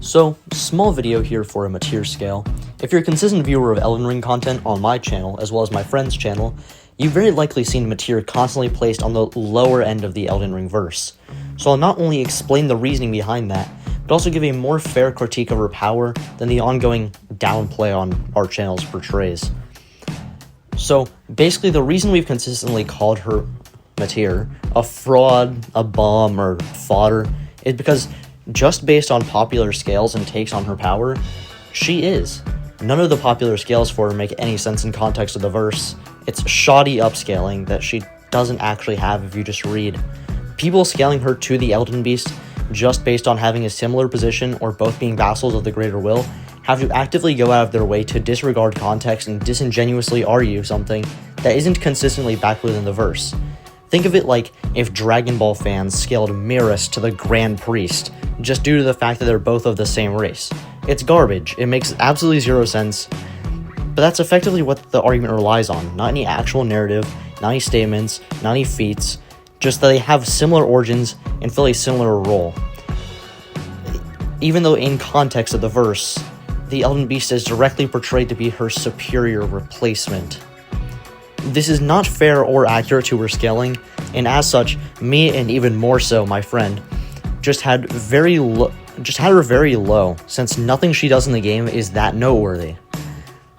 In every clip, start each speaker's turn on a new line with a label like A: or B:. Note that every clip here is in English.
A: So, small video here for a Metyr scale. If you're a consistent viewer of Elden Ring content on my channel, as well as my friend's channel, you've very likely seen Metyr constantly placed on the lower end of the Elden Ring verse. So I'll not only explain the reasoning behind that, but also give a more fair critique of her power than the ongoing downplay on our channels portrays. So, basically the reason we've consistently called her Metyr a fraud, a bomb, or fodder is because just based on popular scales and takes on her power, she is. None of the popular scales for her make any sense in context of the verse. It's shoddy upscaling that she doesn't actually have if you just read. People scaling her to the Elden Beast just based on having a similar position or both being vassals of the Greater Will have to actively go out of their way to disregard context and disingenuously argue something that isn't consistently backed within the verse. Think of it like if Dragon Ball fans scaled Miras to the Grand Priest just due to the fact that they're both of the same race. It's garbage. It makes absolutely zero sense, but that's effectively what the argument relies on. Not any actual narrative, not any statements, not any feats, just that they have similar origins and fill a similar role. Even though in context of the verse, the Elden Beast is directly portrayed to be her superior replacement. This is not fair or accurate to her scaling, and as such, me and even more so my friend just had her very low, since nothing she does in the game is that noteworthy.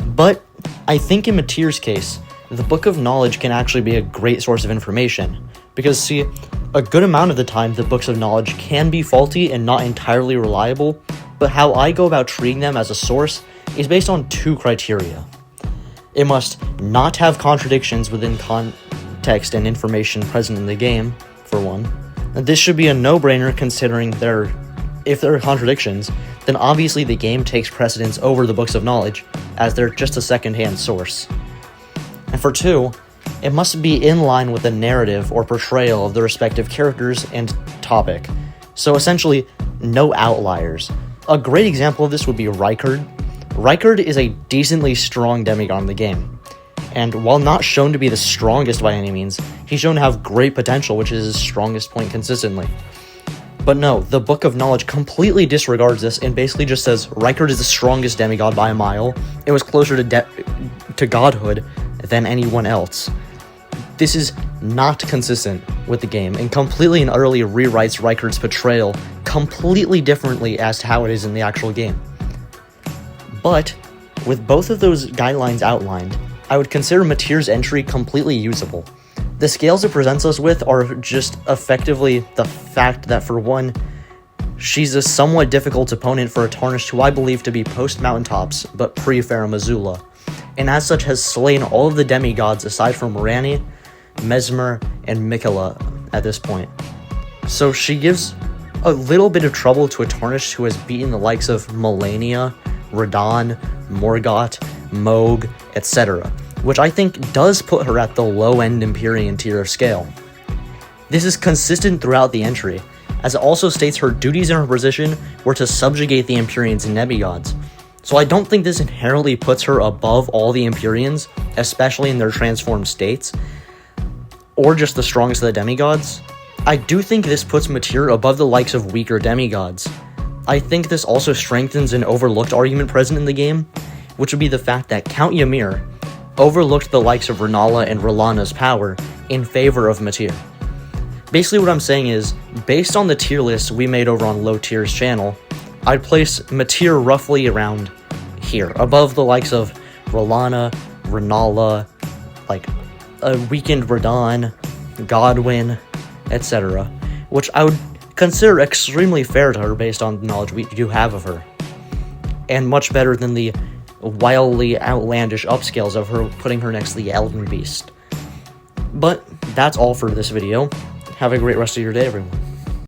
A: But I think in Metyr's case, the Book of Knowledge can actually be a great source of information, because see, a good amount of the time the books of knowledge can be faulty and not entirely reliable, but how I go about treating them as a source is based on two criteria. It must not have contradictions within context and information present in the game, for one. And this should be a no-brainer considering if there are contradictions, then obviously the game takes precedence over the books of knowledge, as they're just a second-hand source. And for two, it must be in line with the narrative or portrayal of the respective characters and topic. So essentially, no outliers. A great example of this would be Rykard. Rykard is a decently strong demigod in the game, and while not shown to be the strongest by any means, he's shown to have great potential, which is his strongest point consistently. But no, the Book of Knowledge completely disregards this and basically just says Rykard is the strongest demigod by a mile. It was closer to godhood than anyone else. This is not consistent with the game and completely and utterly rewrites Rykard's portrayal completely differently as to how it is in the actual game. But with both of those guidelines outlined, I would consider Metyr's entry completely usable. The scales it presents us with are just effectively the fact that, for one, she's a somewhat difficult opponent for a Tarnished who I believe to be post-Mountaintops, but pre-Farum Azula, and as such has slain all of the demigods aside from Ranni, Mesmer, and Miquella at this point. So she gives a little bit of trouble to a Tarnished who has beaten the likes of Malenia, Radahn, Morgott, Mohg, etc., which I think does put her at the low-end Empyrean tier of scale. This is consistent throughout the entry, as it also states her duties in her position were to subjugate the Empyreans and demigods. So I don't think this inherently puts her above all the Empyreans, especially in their transformed states, or just the strongest of the demigods. I do think this puts Metyr above the likes of weaker demigods. I think this also strengthens an overlooked argument present in the game, which would be the fact that Count Ymir overlooked the likes of Rennala and Rellana's power in favor of Metyr. Basically what I'm saying is, based on the tier list we made over on Low Tier's channel, I'd place Metyr roughly around here, above the likes of Rellana, Rennala, like a weakened Radahn, Godwyn, etc., which I would consider extremely fair to her based on the knowledge we do have of her, and much better than the wildly outlandish upscales of her putting her next to the Elden Beast. But that's all for this video. Have a great rest of your day, everyone.